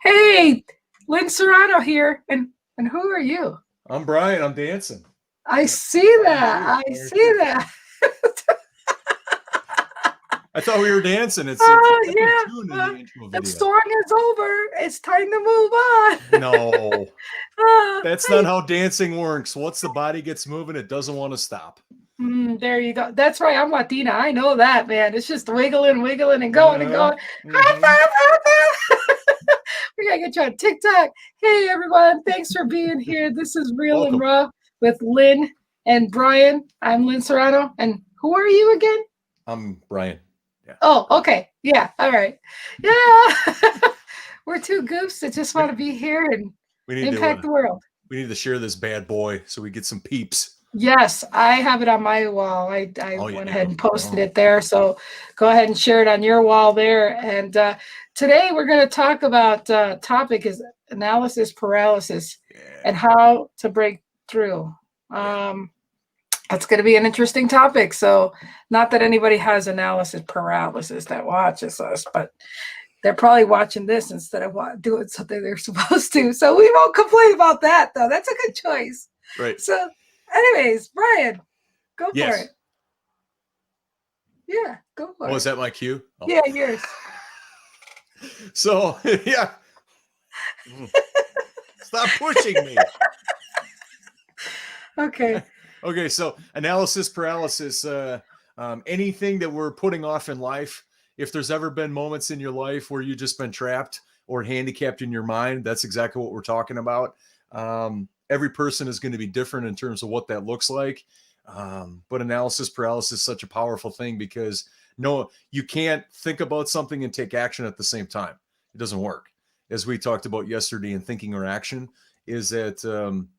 Hey, Lynn Serrano here. And who are you? I'm Brian. I'm dancing. I see Flying that. shoes. I Flying see shoes. that. I thought we were dancing. It's a different Yeah. tune in the intro The video. song is over. It's time to move on. No, that's not Hi. how dancing works. Once the body gets moving, it doesn't want to stop. There you go. That's right. I'm Latina. I know that, man. It's just wiggling, wiggling, and going and Uh-huh. going. High hmm five, high five. We gotta get you on TikTok. Hey, everyone. Thanks for being here. This is Real and Welcome. Raw with Lynn and Brian. I'm Lynn Serrano. And who are you again? I'm Brian. Yeah. Oh, okay. Yeah. All right. Yeah. We're two goofs that just We, want to be here and we need to impact the world. we need to share this bad boy so we get some peeps. Yes, I have it on my wall. I Oh, you went ahead do. and posted Oh, it there. So go ahead and share it on your wall there. And today we're going to talk about topic is analysis paralysis and yeah. how to break through. Yeah. That's going to be an interesting topic. So not that anybody has analysis paralysis that watches us, but they're probably watching this instead of doing something they're supposed to. So we won't complain about that, though. That's a good choice. Right. So, anyways, Brian, go for Yes. it. Yeah, go for Oh, it. is that my cue? Oh. Yeah, yours. So, yeah. Stop pushing me. Okay. Okay, so analysis paralysis, anything that we're putting off in life. If there's ever been moments in your life where you've just been trapped or handicapped in your mind, that's exactly what we're talking about. Every person is going to be different in terms of what that looks like. But analysis paralysis is such a powerful thing because no, you can't think about something and take action at the same time. It doesn't work. As we talked about yesterday in thinking or action, is that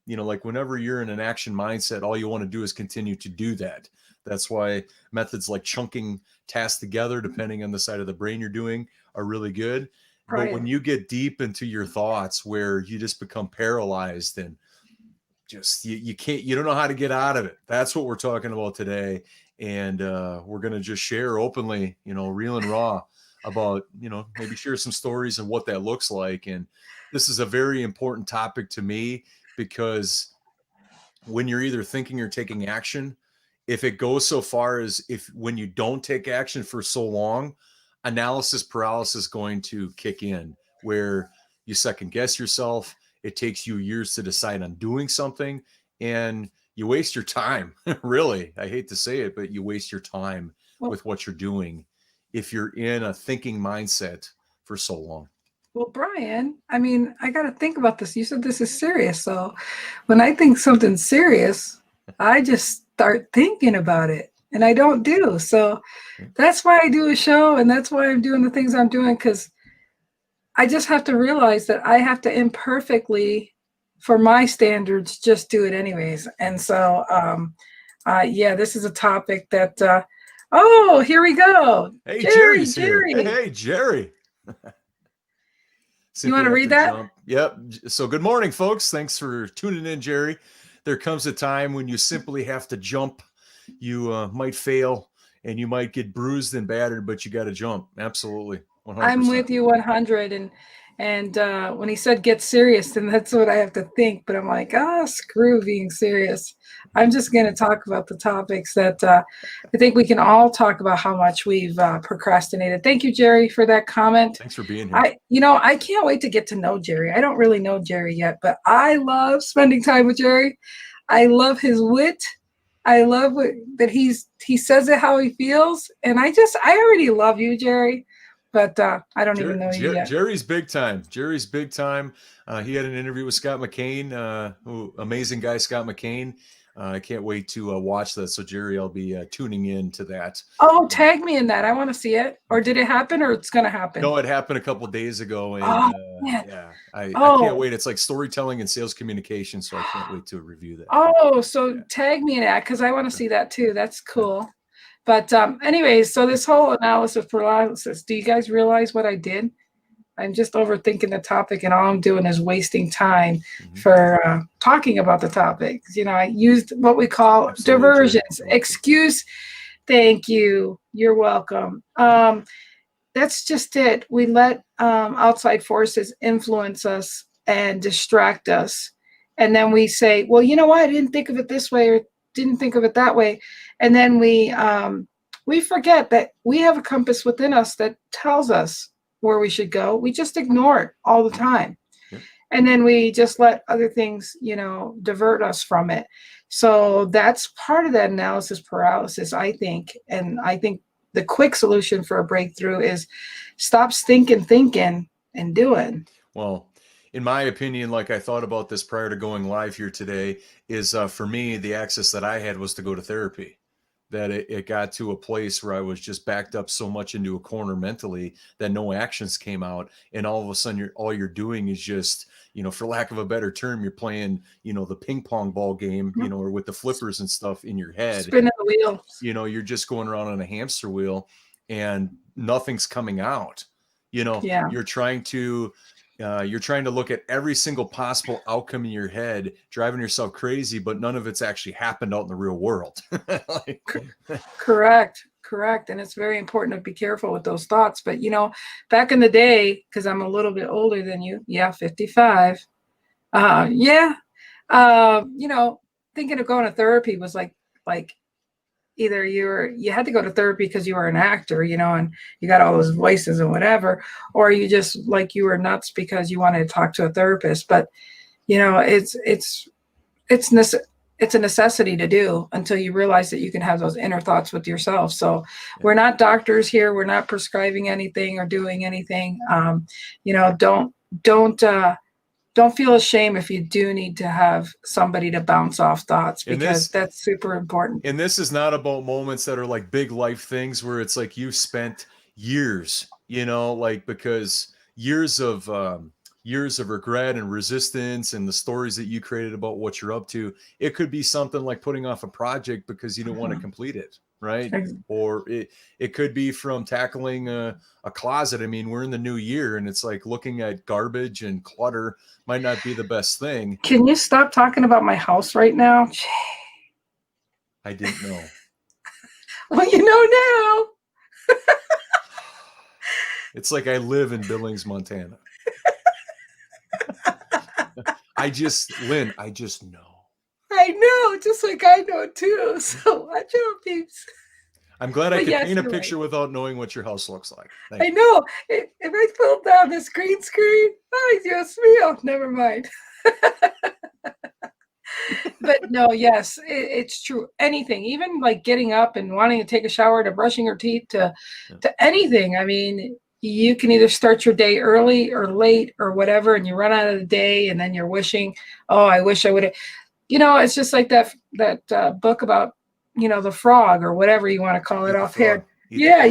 like whenever you're in an action mindset, all you want to do is continue to do that. That's why methods like chunking tasks together, depending on the side of the brain you're doing, are really good. Right. But when you get deep into your thoughts where you just become paralyzed and just you can't, you don't know how to get out of it, that's what we're talking about today. And we're going to just share openly, real and raw about, maybe share some stories and what that looks like. And this is a very important topic to me because when you're either thinking or taking action, if it goes so far as if when you don't take action for so long, analysis paralysis is going to kick in where you second guess yourself. It takes you years to decide on doing something and you waste your time. Really, I hate to say it, but you waste your time with what you're doing if you're in a thinking mindset for so long. Well, Brian, I mean, I got to think about this. You said this is serious. So when I think something's serious, I just start thinking about it and I don't do. So that's why I do a show and that's why I'm doing the things I'm doing because I just have to realize that I have to imperfectly, for my standards, just do it anyways. And so, yeah, this is a topic that, oh, here we go. Hey, Jerry. Jerry's here. Hey, Jerry. You want to read that? Jump. Yep. So good morning, folks. Thanks for tuning in, Jerry. There comes a time when you simply have to jump. You might fail and you might get bruised and battered, but you got to jump. Absolutely. 100%. I'm with you 100. And when he said get serious, then that's what I have to think. But I'm like, screw being serious. I'm just going to talk about the topics that I think we can all talk about how much we've procrastinated. Thank you, Jerry, for that comment. Thanks for being here. I can't wait to get to know Jerry. I don't really know Jerry yet, but I love spending time with Jerry. I love his wit. I love that he says it how he feels. And I already love you, Jerry. But I don't even know you yet. Jerry's big time. Jerry's big time. He had an interview with Scott McCain, amazing guy, Scott McCain. I can't wait to watch that. So, Jerry, I'll be tuning in to that. Oh, tag me in that. I want to see it. Or did it happen or it's going to happen? No, it happened a couple of days ago. And I can't wait. It's like storytelling and sales communication. So I can't wait to review that. Oh, so tag me in that because I want to see that too. That's cool. But anyways, so this whole analysis paralysis, do you guys realize what I did? I'm just overthinking the topic and all I'm doing is wasting time for talking about the topic. I used what we call diversions, excuse. Thank you. You're welcome. that's just it. We let outside forces influence us and distract us. And then we say, well, you know what? I didn't think of it this way or didn't think of it that way. And then we forget that we have a compass within us that tells us where we should go. We just ignore it all the time. Yeah. And then we just let other things, divert us from it. So that's part of that analysis paralysis, I think. And I think the quick solution for a breakthrough is stop thinking and doing. Well, in my opinion, like I thought about this prior to going live here today, is for me, the access that I had was to go to therapy. That it got to a place where I was just backed up so much into a corner mentally that no actions came out. And all of a sudden, all you're doing is just, for lack of a better term, you're playing, the ping pong ball game, or with the flippers and stuff in your head. Spinning the wheel. You're just going around on a hamster wheel and nothing's coming out. Yeah. You're trying to look at every single possible outcome in your head, driving yourself crazy, but none of it's actually happened out in the real world. Correct. And it's very important to be careful with those thoughts. But, back in the day, because I'm a little bit older than you, 55. Thinking of going to therapy was like either you had to go to therapy because you were an actor, and you got all those voices and whatever, or you just you were nuts because you wanted to talk to a therapist. But it's a necessity to do until you realize that you can have those inner thoughts with yourself. So we're not doctors here. We're not prescribing anything or doing anything. Don't feel ashamed if you do need to have somebody to bounce off thoughts, because that's super important. And this is not about moments that are like big life things where it's like you've spent years, because years of regret and resistance and the stories that you created about what you're up to. It could be something like putting off a project because you don't want to complete it. Right. Or it could be from tackling a closet. I mean, we're in the new year and it's like looking at garbage and clutter might not be the best thing. Can you stop talking about my house right now? I didn't know. Well, you know now. It's like I live in Billings, Montana. Lynn, I just know. I know, just like I know too. So watch out, peeps. I'm glad I could paint a picture without knowing what your house looks like. I know. If I pulled down this green screen, Dios mío, never mind. But no, yes, it's true. Anything, even like getting up and wanting to take a shower, to brushing your teeth, to anything. I mean, you can either start your day early or late or whatever, and you run out of the day, and then you're wishing, oh, I wish I would have. It's just like that book about, the frog or whatever you want to call it offhand. Yeah,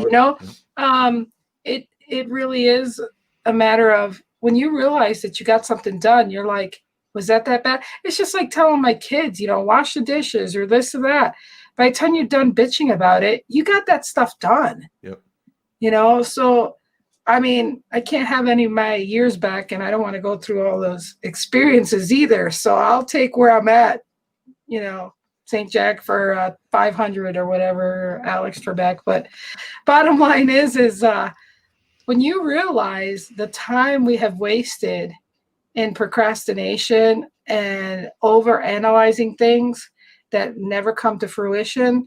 it really is a matter of when you realize that you got something done, you're like, was that bad? It's just like telling my kids, wash the dishes or this or that. By the time you're done bitching about it, you got that stuff done. Yep. So, I mean, I can't have any of my years back, and I don't want to go through all those experiences either. So I'll take where I'm at, St. Jack for 500 or whatever, Alex Trebek. But bottom line is when you realize the time we have wasted in procrastination and over analyzing things that never come to fruition,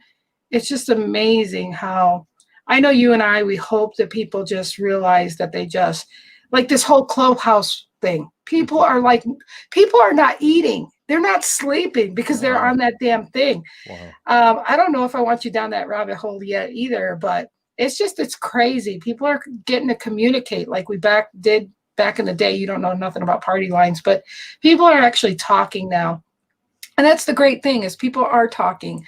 it's just amazing how I know you and I, we hope that people just realize that they just like this whole clubhouse thing. People are not eating. They're not sleeping because they're on that damn thing. Wow. I don't know if I want you down that rabbit hole yet either, but it's crazy. People are getting to communicate like we did back in the day. You don't know nothing about party lines, but people are actually talking now. And that's the great thing is people are talking.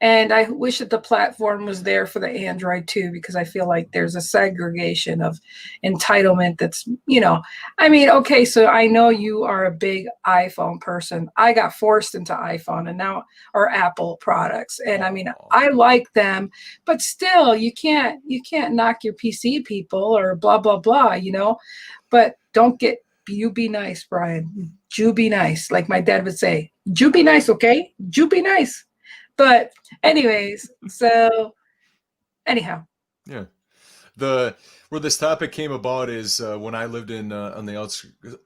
And I wish that the platform was there for the Android too, because I feel like there's a segregation of entitlement that's, okay, so I know you are a big iPhone person. I got forced into iPhone and now, or Apple products. And I mean, I like them, but still you can't knock your PC people or blah, blah, blah, but you be nice, Brian. You be nice. Like my dad would say, you be nice. Okay. You be nice. But anyways, so anyhow. Yeah. where this topic came about is when I lived in on the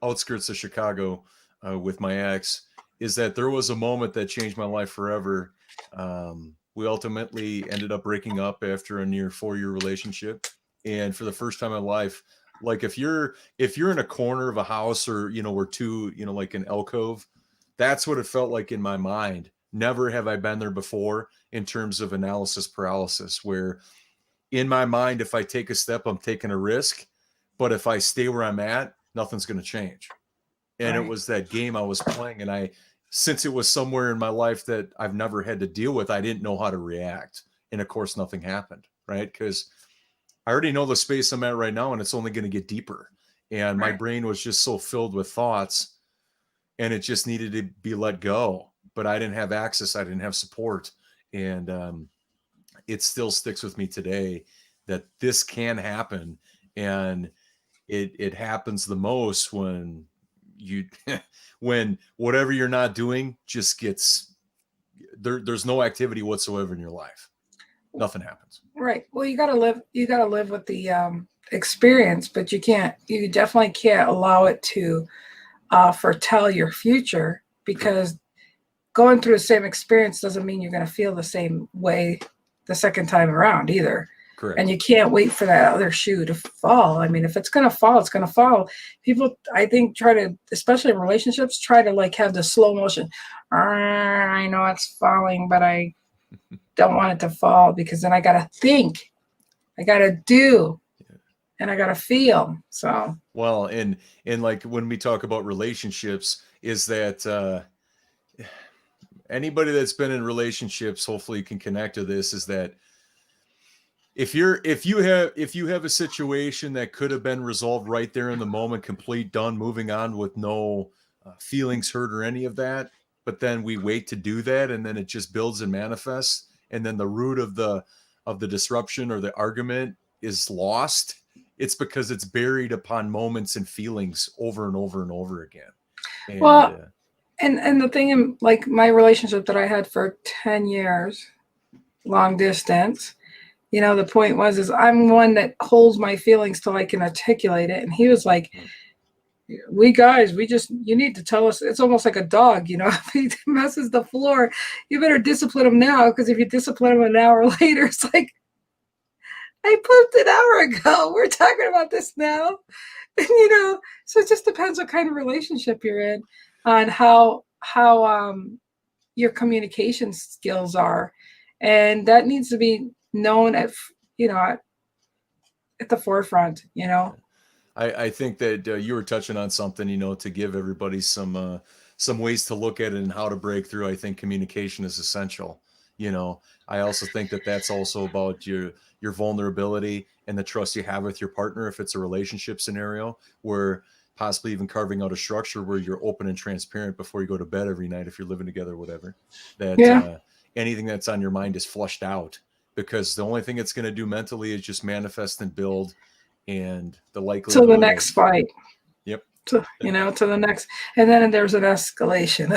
outskirts of Chicago with my ex. Is that there was a moment that changed my life forever. We ultimately ended up breaking up after a near 4-year relationship, and for the first time in my life, like if you're in a corner of a house, or we're two, like an alcove, that's what it felt like in my mind. Never have I been there before in terms of analysis paralysis, where in my mind, if I take a step, I'm taking a risk. But if I stay where I'm at, nothing's going to change. And it Right. was that game I was playing. And since it was somewhere in my life that I've never had to deal with, I didn't know how to react. And of course, nothing happened, right? Because I already know the space I'm at right now, and it's only going to get deeper. And my Right. brain was just so filled with thoughts, and it just needed to be let go. But I didn't have access, I didn't have support. And it still sticks with me today that this can happen. And it happens the most when you when whatever you're not doing just gets there's no activity whatsoever in your life. Nothing happens. Right. Well, you got to live with the experience, but you definitely can't allow it to foretell your future, Correct. because going through the same experience doesn't mean you're going to feel the same way the second time around either. And Correct. you can't wait for that other shoe to fall. I mean, if it's going to fall, it's going to fall. People, I think, try to, especially in relationships, try to like have the slow motion. I know it's falling, but I don't want it to fall, because then I got to think, I got to do, and I got to feel. So, Well, and like when we talk about relationships, is that anybody that's been in relationships hopefully can connect to this, is that if you have a situation that could have been resolved right there in the moment, complete, done, moving on with no feelings hurt or any of that, but then we wait to do that, and then it just builds and manifests, and then the root of the disruption or the argument is lost. It's because it's buried upon moments and feelings over and over and over again. And well, and the thing in like my relationship that I had for 10 years, long distance, the point was is I'm one that holds my feelings till I can articulate it. And he was like, we guys, we just, you need to tell us. It's almost like a dog, if he messes the floor, you better discipline him now, because if you discipline him an hour later, it's like, I pooped an hour ago. We're talking about this now. And, so it just depends what kind of relationship you're in, on how your communication skills are. And that needs to be known at the forefront. I think that you were touching on something, to give everybody some ways to look at it and how to break through. I think communication is essential. I also think that that's also about your vulnerability and the trust you have with your partner. If it's a relationship scenario, where possibly even carving out a structure where you're open and transparent before you go to bed every night, if you're living together, whatever, that Yeah. anything that's on your mind is flushed out, because the only thing it's going to do mentally is just manifest and build. And the To the likelihood next of, fight. yep, To the next, and then there's an escalation.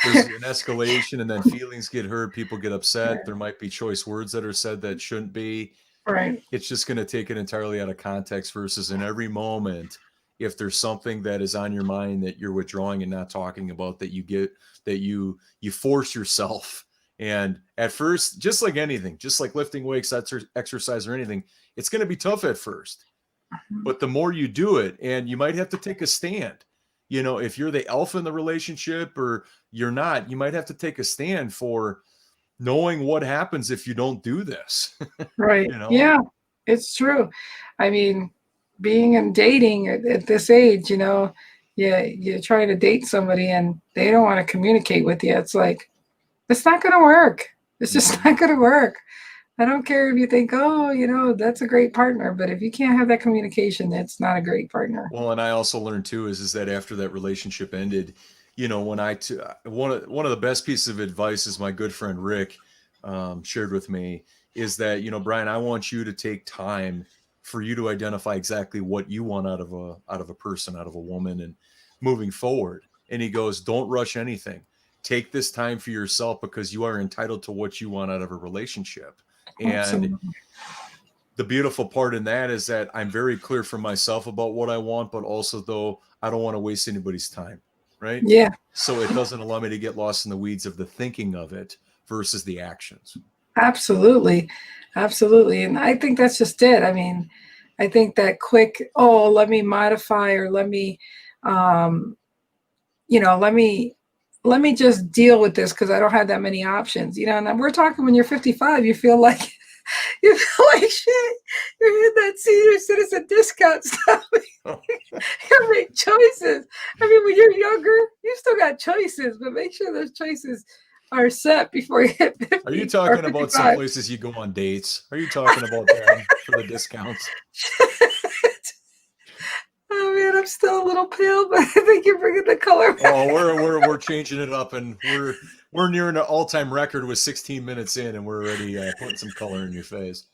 there's an escalation, and then feelings get hurt, people get upset, there might be choice words that are said that shouldn't be. Right. It's just going to take it entirely out of context, versus in every moment, if there's something that is on your mind that you're withdrawing and not talking about, that you force yourself. And at first, just like anything, just like lifting weights, exercise, or anything, it's going to be tough at first. But the more you do it, and you might have to take a stand, if you're the alpha in the relationship or you're not, you might have to take a stand for knowing what happens if you don't do this. Right. you know Yeah, it's true. I mean, being and dating at this age, you're trying to date somebody and they don't want to communicate with you. It's like, it's not going to work. It's just Mhm. not going to work. I don't care if you think, oh, that's a great partner, but if you can't have that communication, that's not a great partner. Well, and I also learned too is that after that relationship ended, when one of the best pieces of advice is my good friend Rick shared with me, is that, Brian, I want you to take time for you to identify exactly what you want out of a person, out of a woman, and moving forward. And he goes, don't rush anything. Take this time for yourself, because you are entitled to what you want out of a relationship. And Absolutely. the beautiful part in that is that I'm very clear for myself about what I want, but also though I don't want to waste anybody's time. Right. Yeah, So it doesn't allow me to get lost in the weeds of the thinking of it versus the actions. absolutely. Absolutely. And I think that's just it. I mean, I think that quick, oh, let me modify or let me, um, let me just deal with this because I don't have that many options. And we're talking when you're 55, you feel like you feel like shit. You're in that senior citizen discount stuff. You make choices. I mean, when you're younger, you still got choices, but make sure those choices are set before you hit Are you 50 or talking about some 55. places you go on dates? Are you talking about them for the discounts? Oh man, I'm still a little pale, but I think you're bringing the color back. Oh, we're changing it up, and we're nearing an all-time record with 16 minutes in, and we're already putting some color in your face.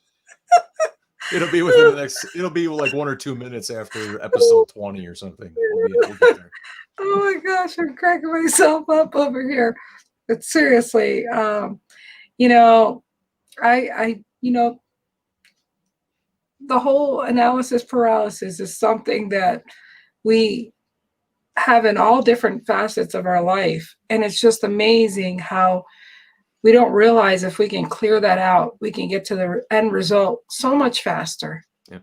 It'll be within the next. It'll be like 1 or 2 minutes after episode 20 or something. We'll get there. Oh my gosh, I'm cracking myself up over here. But seriously, you know, I the whole analysis paralysis is something that we have in all different facets of our life. And it's just amazing how we don't realize if we can clear that out, we can get to the end result so much faster. Yeah.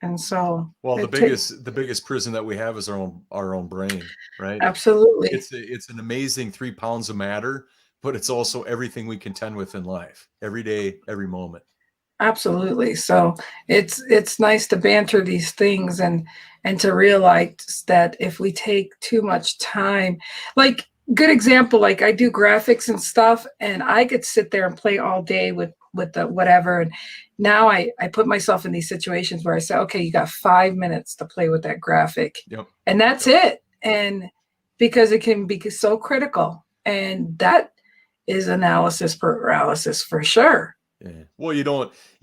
And so, well, the biggest prison that we have is our own brain, right? Absolutely. It's an amazing 3 pounds of matter, but it's also everything we contend with in life, every day, every moment. Absolutely. So it's nice to banter these things and to realize that if we take too much time, like good example, like I do graphics and stuff, and I could sit there and play all day with the whatever. And now I put myself in these situations where I say, okay, you got 5 minutes to play with that graphic. Yep. And that's it. And because it can be so critical. And that is analysis paralysis for sure. Yeah. Well, you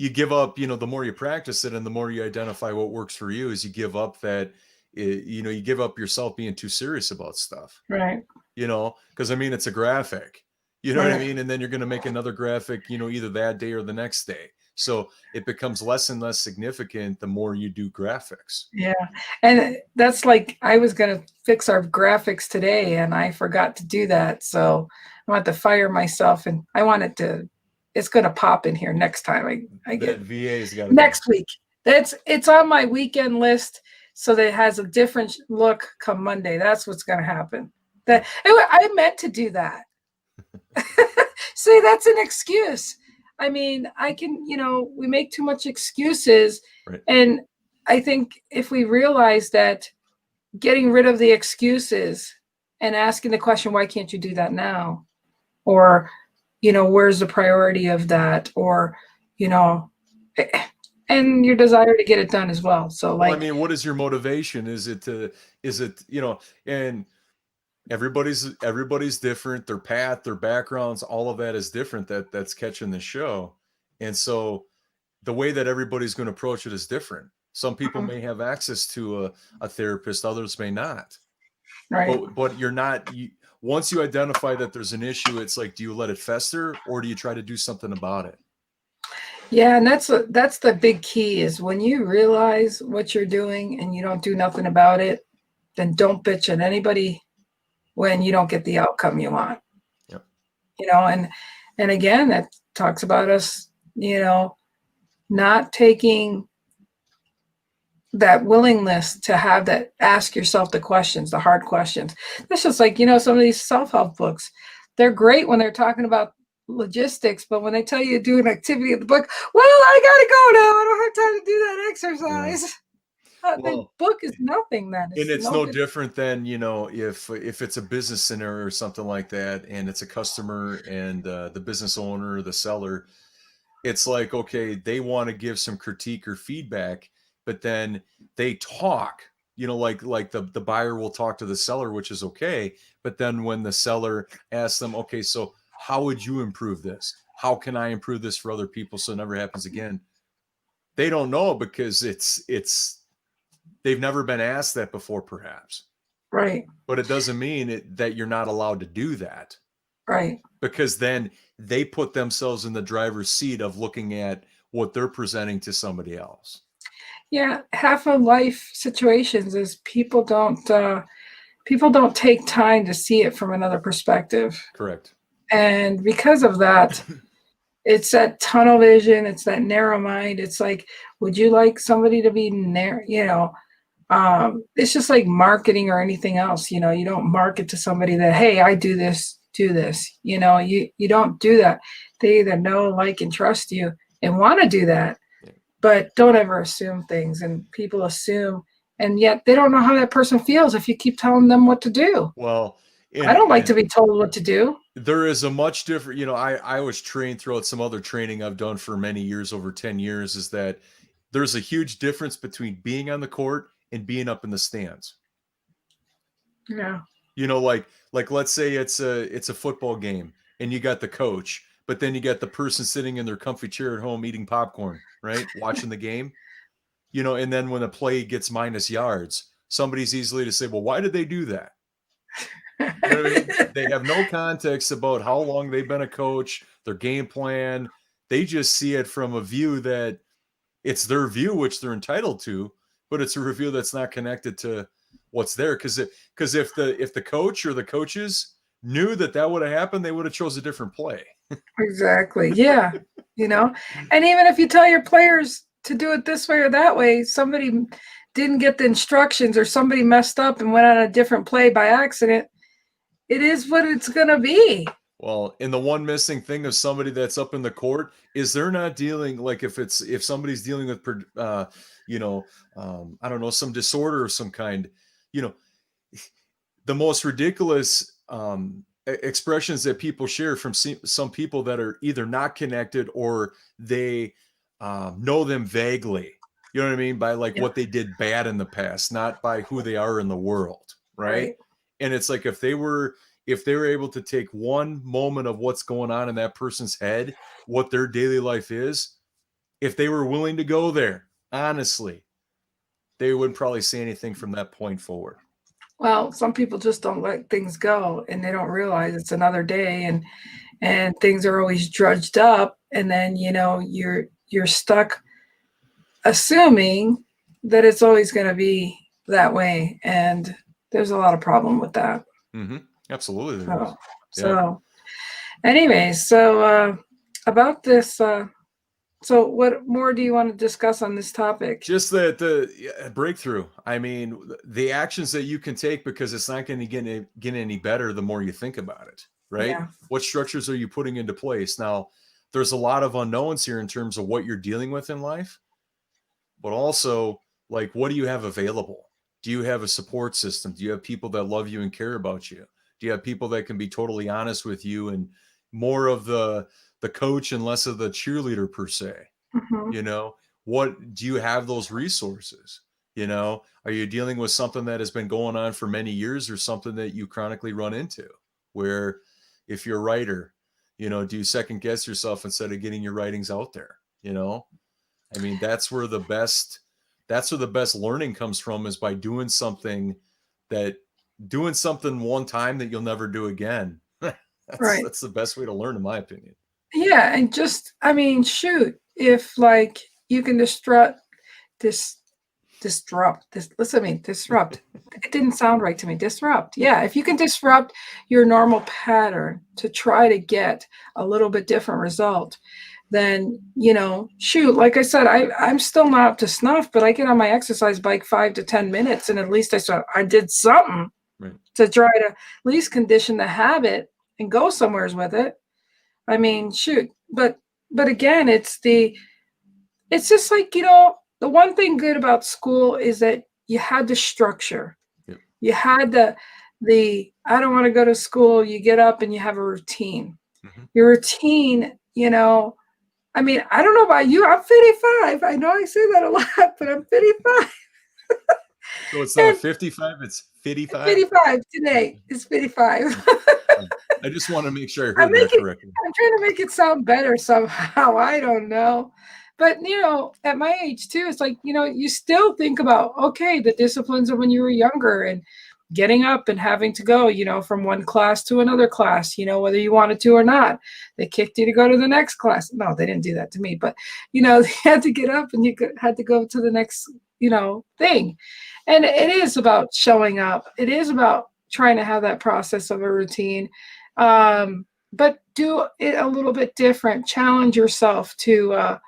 give up, the more you practice it and the more you identify what works for you is you give up you give up yourself being too serious about stuff. Right. Because I mean, it's a graphic, you know what I Right. mean? And then you're going to make another graphic, either that day or the next day. So it becomes less and less significant the more you do graphics. Yeah. And that's like, I was going to fix our graphics today and I forgot to do that. So I want to fire myself, and I want it's going to pop in here next time I get VA's got next week. It's on my weekend list so that it has a different look come Monday. That's what's going to happen. I meant to do that. See, that's an excuse. I mean, we make too much excuses. Right. And I think if we realize that getting rid of the excuses and asking the question, why can't you do that now? Or, where's the priority of that? Or, and your desire to get it done as well. So I mean, what is your motivation? Is it, and everybody's different, their path, their backgrounds, all of that is different. That's catching the show. And so the way that everybody's going to approach it is different. Some people may have access to a therapist, others may not. Right. But you're not, once you identify that there's an issue, it's like, do you let it fester or do you try to do something about it? Yeah, and that's the big key is when you realize what you're doing and you don't do nothing about it, then don't bitch at anybody when you don't get the outcome you want. Yep. And again, that talks about us, not taking that willingness to have that, ask yourself the questions, the hard questions. That's just like, some of these self-help books, they're great when they're talking about logistics, but when they tell you to do an activity in the book, well, I gotta go now. I don't have time to do that exercise. Yeah. The book is nothing then. And it's no different than, if it's a business scenario or something like that, and it's a customer and the business owner, the seller, it's like, okay, they want to give some critique or feedback, but then they talk, like the buyer will talk to the seller, which is okay. But then when the seller asks them, okay, so how would you improve this? How can I improve this for other people so it never happens again? They don't know because they've never been asked that before, perhaps. Right. But it doesn't mean that you're not allowed to do that. Right. Because then they put themselves in the driver's seat of looking at what they're presenting to somebody else. Yeah, half of life situations is people don't take time to see it from another perspective. Correct. And because of that, it's that tunnel vision, it's that narrow mind. It's like, would you like somebody to be narrow, it's just like marketing or anything else. You don't market to somebody that, hey, I do this, you don't do that. They either know, like, and trust you and want to do that, but don't ever assume things. And people assume, and yet they don't know how that person feels if you keep telling them what to do. Well, I don't like to be told what to do. There is a much different, I was trained throughout some other training I've done for many years, over 10 years, is that there's a huge difference between being on the court and being up in the stands. Yeah. Like let's say it's a football game and you got the coach, but then you got the person sitting in their comfy chair at home eating popcorn, right? Watching the game, and then when a play gets minus yards, somebody's easily to say, well, why did they do that? You know what I mean? They have no context about how long they've been a coach, their game plan. They just see it from a view that it's their view, which they're entitled to, but it's a review that's not connected to what's there. Because if the coach or the coaches knew that would have happened, they would have chose a different play. Exactly. Yeah. And even if you tell your players to do it this way or that way, somebody didn't get the instructions or somebody messed up and went on a different play by accident, it is what it's going to be. Well, and the one missing thing of somebody that's up in the court is they're not dealing, like if somebody's dealing with, I don't know, some disorder of some kind, the most ridiculous expressions that people share from some people that are either not connected or they know them vaguely. You know what I mean? By what they did bad in the past, not by who they are in the world. Right. And it's like, if they were able to take one moment of what's going on in that person's head, what their daily life is, if they were willing to go there, honestly, they wouldn't probably say anything from that point forward. Well, some people just don't let things go, and they don't realize it's another day, and things are always drudged up, and then you're stuck assuming that it's always going to be that way, and there's a lot of problem with that. Mm-hmm. Absolutely. Anyways, about this, so what more do you want to discuss on this topic? Just the breakthrough. I mean, the actions that you can take, because it's not going to get any better the more you think about it, right? Yeah. What structures are you putting into place? Now, there's a lot of unknowns here in terms of what you're dealing with in life, but also, like, what do you have available? Do you have a support system? Do you have people that love you and care about you? Do you have people that can be totally honest with you and more of the coach and less of the cheerleader per se? Mm-hmm. What do you have those resources? Are you dealing with something that has been going on for many years, or something that you chronically run into where, if you're a writer, do you second guess yourself instead of getting your writings out there? I mean, that's where the best learning comes from, is by doing something one time that you'll never do again. That's the best way to learn, in my opinion. Yeah. And just, shoot, if you can disrupt. It didn't sound right to me. Disrupt. Yeah. If you can disrupt your normal pattern to try to get a little bit different result, then, shoot, like I said, I'm still not up to snuff, but I get on my exercise bike 5 to 10 minutes. And at least I did something to try to at least condition the habit and go somewheres with it. I mean, shoot, but again, it's just like, the one thing good about school is that you had the structure. Yep. You had the I don't want to go to school. You get up and you have a routine. Mm-hmm. Your routine, I mean, I don't know about you. I'm 55. I know I say that a lot, but I'm 55. So it's not 55, it's 55? 55 today. It's 55. I just want to make sure I heard that correctly. I'm trying to make it sound better somehow. I don't know. But, at my age too, it's like, you still think about, okay, the disciplines of when you were younger, and, getting up and having to go, from one class to another class, whether you wanted to or not. They kicked you to go to the next class. No, they didn't do that to me, but, they had to get up and had to go to the next, thing. And it is about showing up. It is about trying to have that process of a routine. But do it a little bit different. Challenge yourself to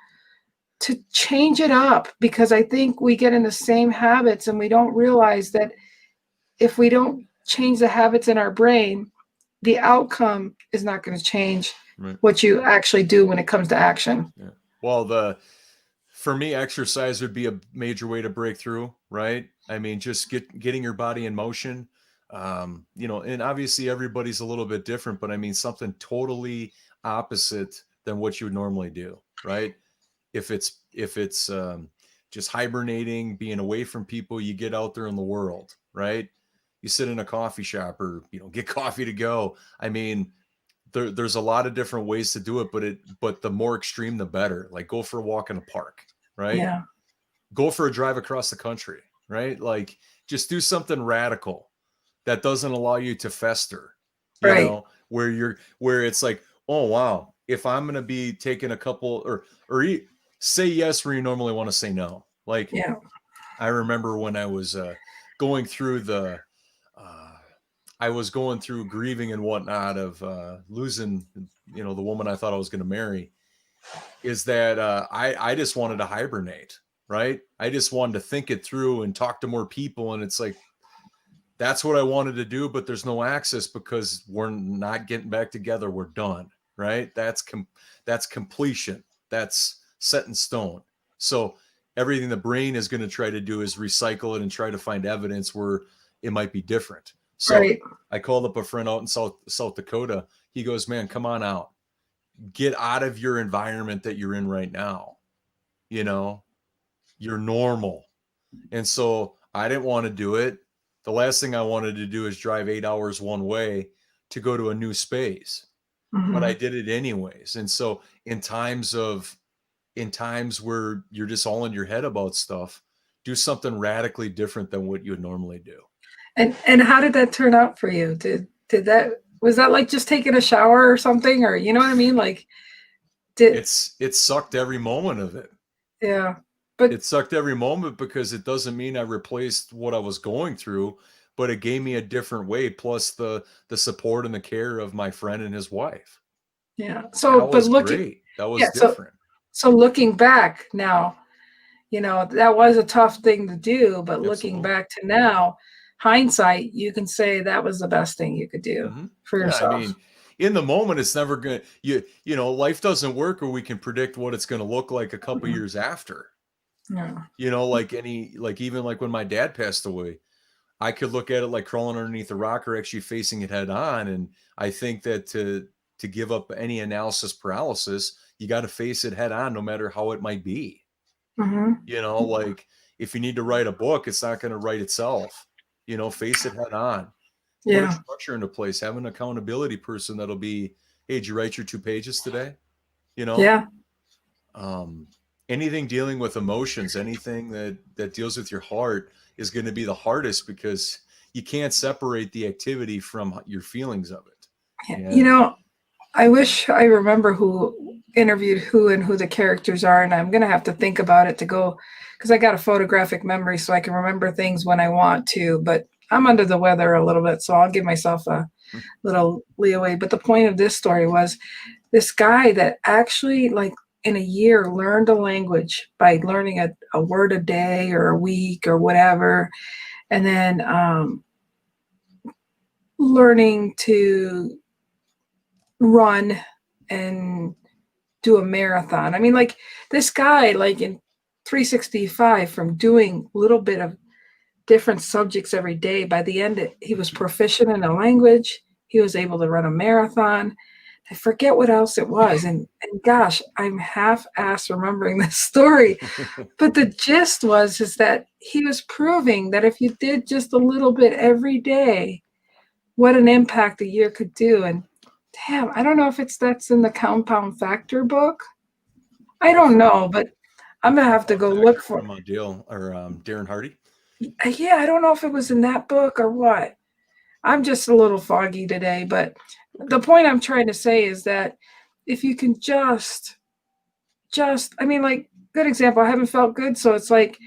change it up, because I think we get in the same habits and we don't realize that if we don't change the habits in our brain, the outcome is not going to change what you actually do when it comes to action. Yeah. Well, for me, exercise would be a major way to break through, right? I mean, just getting your body in motion. And obviously everybody's a little bit different, but I mean, something totally opposite than what you would normally do, right? If it's just hibernating, being away from people, you get out there in the world, right? You sit in a coffee shop or, get coffee to go. I mean, there's a lot of different ways to do it, but the more extreme, the better. Like go for a walk in a park, right? Yeah. Go for a drive across the country, right? Like just do something radical that doesn't allow you to fester, Right. where it's like, oh, wow, if I'm going to be taking a couple or say yes where you normally want to say no. Like, yeah. I remember when I was going through I was going through grieving and whatnot of losing, the woman I thought I was going to marry, is that I just wanted to hibernate, right? I just wanted to think it through and talk to more people. And it's like, that's what I wanted to do, but there's no access because we're not getting back together. We're done, right? That's completion. That's set in stone. So everything the brain is going to try to do is recycle it and try to find evidence where it might be different. So Right. I called up a friend out in South Dakota. He goes, man, come on out. Get out of your environment that you're in right now. You're normal. And so I didn't want to do it. The last thing I wanted to do is drive 8 hours one way to go to a new space, but I did it anyways. And so in times where you're just all in your head about stuff, do something radically different than what you would normally do. And how did that turn out for you? Was that like just taking a shower or something, or you know what I mean? Like, it sucked every moment of it. Yeah. But it sucked every moment because it doesn't mean I replaced what I was going through, but it gave me a different way. Plus the support and the care of my friend and his wife. Yeah. So, that was great. That was different. So looking back now, that was a tough thing to do, but looking back to now, hindsight, you can say that was the best thing you could do for yourself. I mean, in the moment, it's never going to, life doesn't work where we can predict what it's going to look like a couple years after. Yeah. Like even like when my dad passed away, I could look at it like crawling underneath a rock or actually facing it head on. And I think that to give up any analysis paralysis, you got to face it head on, no matter how it might be. Like if you need to write a book, it's not going to write itself. Face it head on. Yeah. Put a structure into place. Have an accountability person that'll be, hey, did you write your 2 pages today? Yeah. Anything dealing with emotions, anything that deals with your heart is going to be the hardest because you can't separate the activity from your feelings of it. And, I wish I remember who interviewed who and who the characters are, and I'm going to have to think about it to go, because I got a photographic memory so I can remember things when I want to, but I'm under the weather a little bit, so I'll give myself a little leeway. But the point of this story was this guy that actually, like, in a year learned a language by learning a word a day or a week or whatever, and then learning to run and do a marathon. I mean, like, this guy, like, in 365, from doing a little bit of different subjects every day, by the end he was proficient in a language. He was able to run a marathon. I forget what else it was. And gosh, I'm half-assed remembering this story. But the gist is that he was proving that if you did just a little bit every day, what an impact a year could do. And damn, I don't know if that's in the Compound Factor book. I don't know, but I'm gonna have to go look for Darren Hardy. Yeah, I don't know if it was in that book or what. I'm just a little foggy today, but Okay. the point I'm trying to say is that if you can I mean, like, good example, I haven't felt good, so it's like,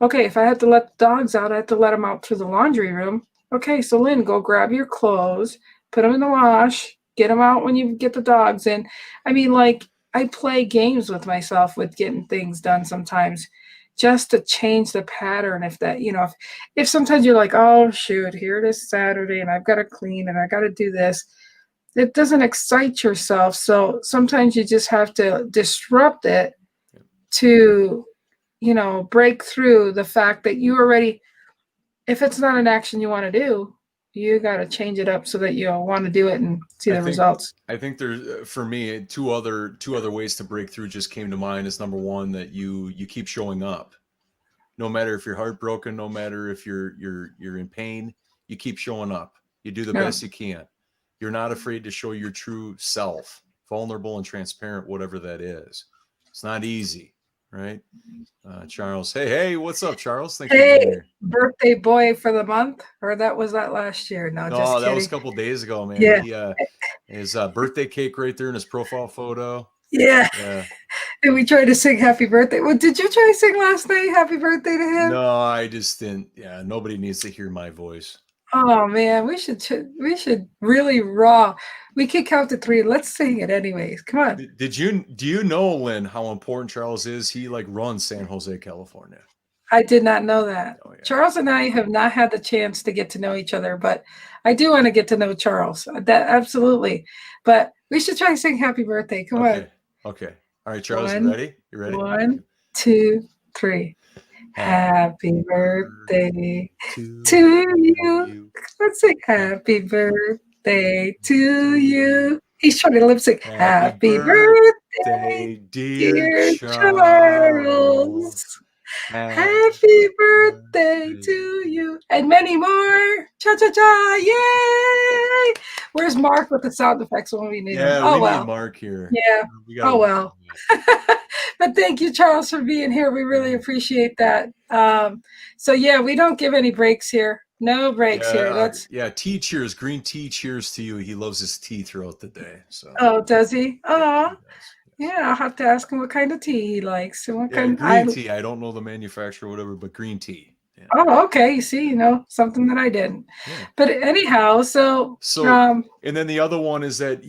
okay, if I have to let the dogs out, I have to let them out through the laundry room. Okay, so Lynn, go grab your clothes, put them in the wash, get them out when you get the dogs in. I mean, like, I play games with myself with getting things done sometimes just to change the pattern. If that, if sometimes you're like, oh shoot, here it is Saturday and I've got to clean and I got to do this, it doesn't excite yourself. So sometimes you just have to disrupt it to, break through the fact that you already, if it's not an action you want to do, you got to change it up so that you want to do it and see I the think results. I think there's for me two other ways to break through just came to mind. Is number one, that you keep showing up, no matter if you're heartbroken, no matter if you're in pain, you keep showing up. You do the Yeah. best you can. You're not afraid to show your true self, vulnerable and transparent, whatever that is. It's not easy, right? Charles, hey, what's up, Charles? Thanks for being Hey, here. birthday boy for the month, or that was that last year? No, just No, that was a kidding. couple days ago, man. Yeah, He his birthday cake right there in his profile photo. yeah. Yeah. And we tried to sing happy birthday. Well, did you try to sing last night? Happy birthday to him? No, I just didn't. Yeah, nobody needs to hear my voice. Oh man, we should really raw. We can count to three. Let's sing it anyways. Come on. Do you know, Lynn, how important Charles is? He like runs San Jose, California. I did not know that. Oh yeah. Charles and I have not had the chance to get to know each other, but I do want to get to know Charles. That absolutely. But we should try to sing happy birthday. Come on. Okay. Okay. All right, Charles, you One, ready? You ready? one, two, three. Happy Happy birthday to to you. you. Let's sing happy Happy birthday to to you. you. He's trying to lip sync. Happy Happy birthday, birthday, dear dear Charles. Charles. Happy Happy birthday to birthday. you. And many more. Cha cha cha. Yay. Where's Mark with the sound effects when we need him? Yeah, Oh, we need well. Mark here. Yeah. We got to Oh, work on well. that. But thank you, Charles, for being here. We really Yeah. appreciate that. So, yeah, we don't give any breaks here. No breaks here. That's, Yeah. Tea cheers, green tea cheers to you. He loves his tea throughout the day. So oh, does he? yeah, he Oh, does. Yes. yeah, I'll have to ask him what kind of tea he likes and what Yeah, kind. green tea. I don't know the manufacturer, or whatever, but green tea. Yeah, Oh, okay. You see, something that I didn't. yeah. But anyhow, so, So, and then the other one is that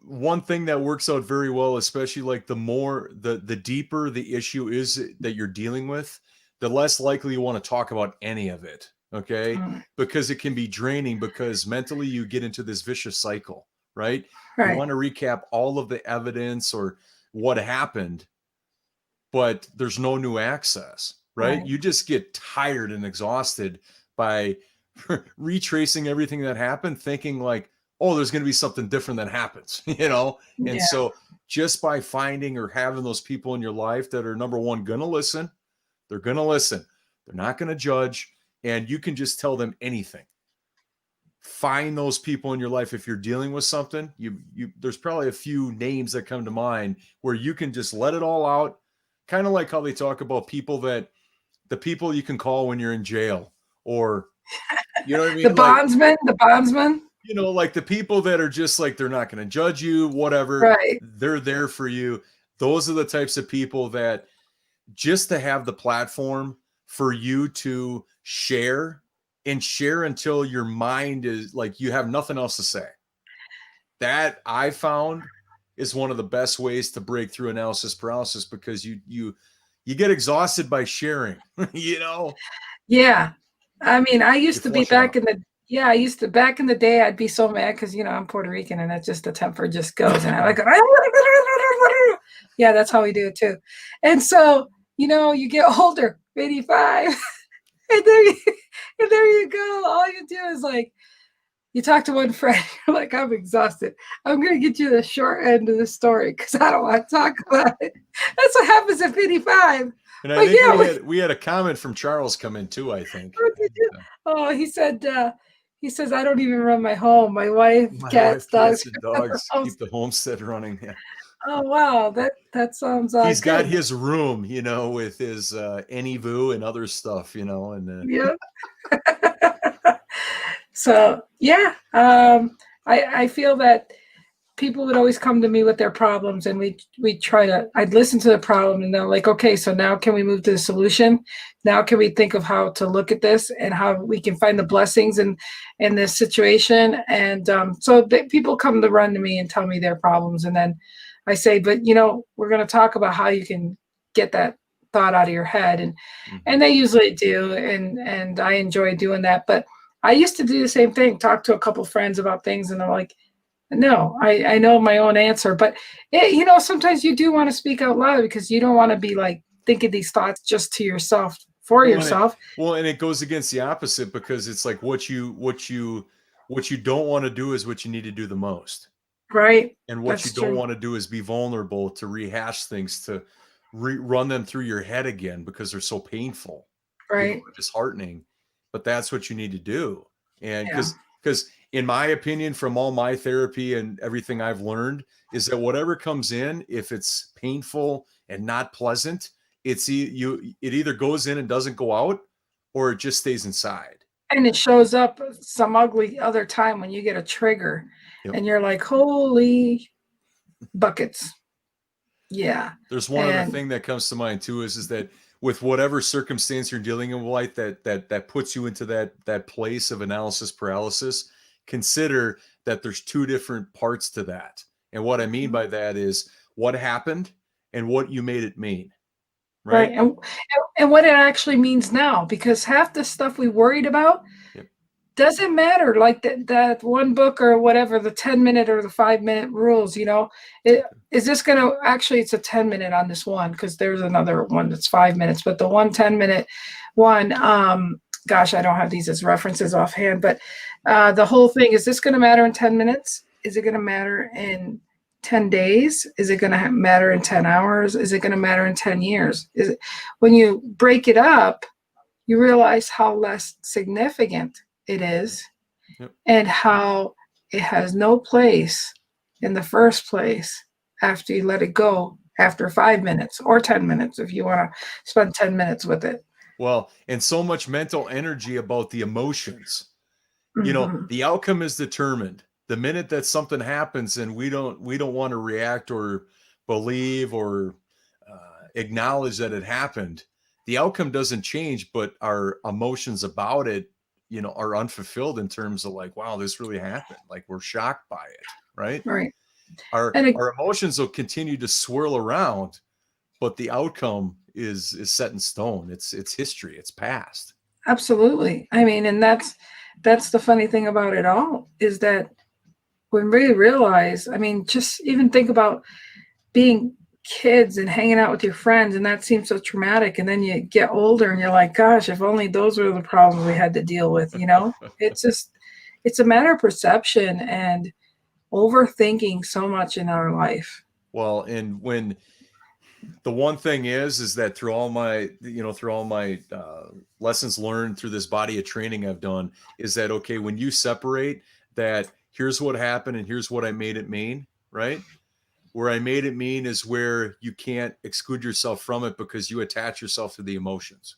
one thing that works out very well, especially like the deeper the issue is that you're dealing with, the less likely you want to talk about any of it. Okay. Because it can be draining, because mentally you get into this vicious cycle, right? You right, want to recap all of the evidence or what happened, but there's no new access, right? right. You just get tired and exhausted by retracing everything that happened, thinking like, oh, there's going to be something different that happens, you know? And Yeah, so just by finding or having those people in your life that are, number one, going to listen, they're going to listen, they're not going to judge, and you can just tell them anything. Find those people in your life. If you're dealing with something, there's probably a few names that come to mind where you can just let it all out. Kind of like how they talk about the people you can call when you're in jail, or you know what I the mean? Like, bondsman. like the people that are just like, they're not going to judge you, whatever. Right. They're there for you. Those are the types of people that, just to have the platform for you to share and share until your mind is like, you have nothing else to say. That I found is one of the best ways to break through analysis paralysis, because you get exhausted by sharing, you know, Yeah. I mean, I you used to be flush it out. I used to, back in the day, I'd be so mad because, I'm Puerto Rican and that's just the temper just goes. And I like, yeah, that's how we do it too. And so, you get older, 85, and there you go. All you do is like, you talk to one friend, you're like, I'm exhausted. I'm going to get you the short end of the story because I don't want to talk about it. That's what happens at 55. And I But think yeah, we had a comment from Charles come in too, I think. what did you? Oh, he says, I don't even run my home. My wife, My cats, wife, dogs. cats, and dogs keep the homestead running. Yeah. Oh wow, that sounds He's got good. his room, with his AnyVoo and other stuff, and Yeah. So yeah, I feel that people would always come to me with their problems, and we try to. I'd listen to the problem, and they're like, okay, so now can we move to the solution? Now can we think of how to look at this and how we can find the blessings in this situation? And people come to run to me and tell me their problems, and then I say, but we're going to talk about how you can get that thought out of your head, and they usually do, and I enjoy doing that. But I used to do the same thing, talk to a couple friends about things, and I'm like, no, I know my own answer, but sometimes you do want to speak out loud because you don't want to be like thinking these thoughts just to yourself for yourself. And it goes against the opposite, because it's like what you don't want to do is what you need to do the most. Right. And what you That's don't true. want to do is be vulnerable to rehash things, to run them through your head again, because they're so painful, Right. disheartening. But that's what you need to do. And Yeah. because in my opinion, from all my therapy and everything I've learned, is that whatever comes in, if it's painful and not pleasant, it either goes in and doesn't go out, or it just stays inside. And it shows up some ugly other time when you get a trigger, Yep. and you're like, holy buckets. Yeah. There's one other thing that comes to mind too, is that with whatever circumstance you're dealing in life that puts you into that place of analysis paralysis, consider that there's two different parts to that. And what I mean by that is what happened and what you made it mean. Right. And what it actually means now, because half the stuff we worried about doesn't matter. Like that one book or whatever, the 10-minute or the 5-minute rules, is this going to actually, it's a 10-minute on this one, because there's another one that's 5 minutes, but the 10-minute one, gosh, I don't have these as references offhand, but the whole thing, is this going to matter in 10 minutes? Is it going to matter in 10 days? Is it going to matter in 10 hours? Is it going to matter in 10 years? When you break it up, you realize how less significant it is, and how it has no place in the first place after you let it go after 5 minutes or 10 minutes, if you want to spend 10 minutes with it. Well, and so much mental energy about the emotions. Mm-hmm. The outcome is determined the minute that something happens, and we don't want to react or believe or acknowledge that it happened. The outcome doesn't change, but our emotions about it, are unfulfilled, in terms of like, wow, this really happened. Like, we're shocked by it. Right. Right. Our emotions will continue to swirl around, but the outcome is set in stone. It's history. It's past. Absolutely. I mean, and that's the funny thing about it all, is that when we realize, I mean, just even think about being kids and hanging out with your friends, and that seems so traumatic, and then you get older and you're like, gosh, if only those were the problems we had to deal with. It's a matter of perception and overthinking so much in our life. Well, and when the one thing is that through all my lessons learned through this body of training I've done, is that, okay, when you separate that, here's what happened and here's what I made it mean, right? Where I made it mean is where you can't exclude yourself from it, because you attach yourself to the emotions,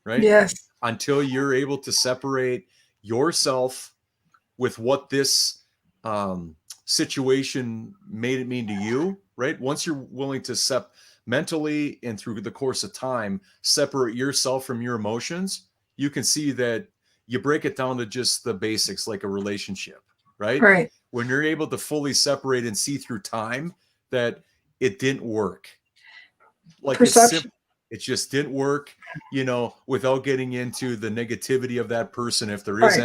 right? Yes. Until you're able to separate yourself with what this situation made it mean to you, right? Once you're willing to mentally and through the course of time, separate yourself from your emotions, you can see that you break it down to just the basics, like a relationship, right? Right. When you're able to fully separate and see through time that it didn't work. Like, perception. it just didn't work, without getting into the negativity of that person, if there is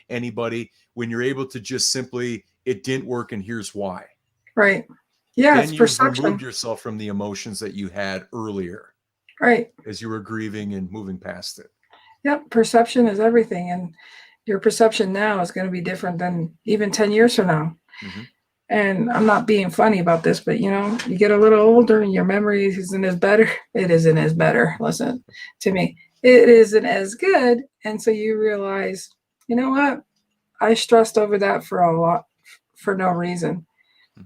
anybody, when you're able to just simply, it didn't work and here's why. Right. Yeah. Then it's you've perception. removed yourself from the emotions that you had earlier. Right. As you were grieving and moving past it. Yep. Perception is everything. And your perception now is going to be different than even 10 years from now. Mm-hmm. And I'm not being funny about this, but you get a little older and your memory isn't as better. It isn't as better. Listen to me. It isn't as good. And so you realize, you know what? I stressed over that for no reason.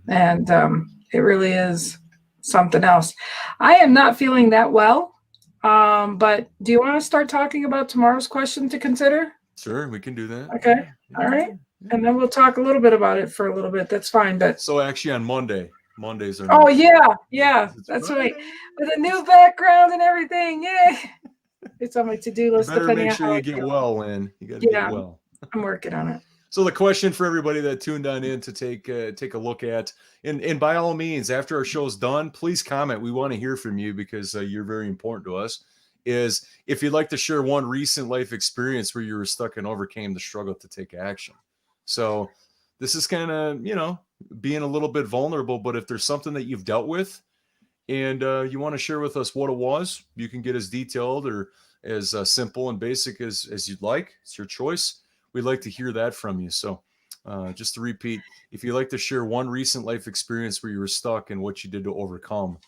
Mm-hmm. It really is something else. I am not feeling that well. But do you want to start talking about tomorrow's question to consider? Sure, we can do that. Okay. Yeah, All yeah, right. yeah. And then we'll talk a little bit about it for a little bit. That's fine. But So actually on Mondays are oh next. yeah, It's that's right. Friday. With a new background and everything. Yay. It's on my to-do You list better depending make on sure how you I get feel. well, Lynn. You got to get Yeah, well. I'm working on it. So the question for everybody that tuned on in to take a look at, and by all means, after our show's done, please comment. We want to hear from you because you're very important to us. Is if you'd like to share one recent life experience where you were stuck and overcame the struggle to take action. So this is kind of being a little bit vulnerable, but if there's something that you've dealt with and you want to share with us what it was, you can get as detailed or as simple and basic as you'd like. It's your choice. We'd like to hear that from you. So just to repeat, if you'd like to share one recent life experience where you were stuck and what you did to overcome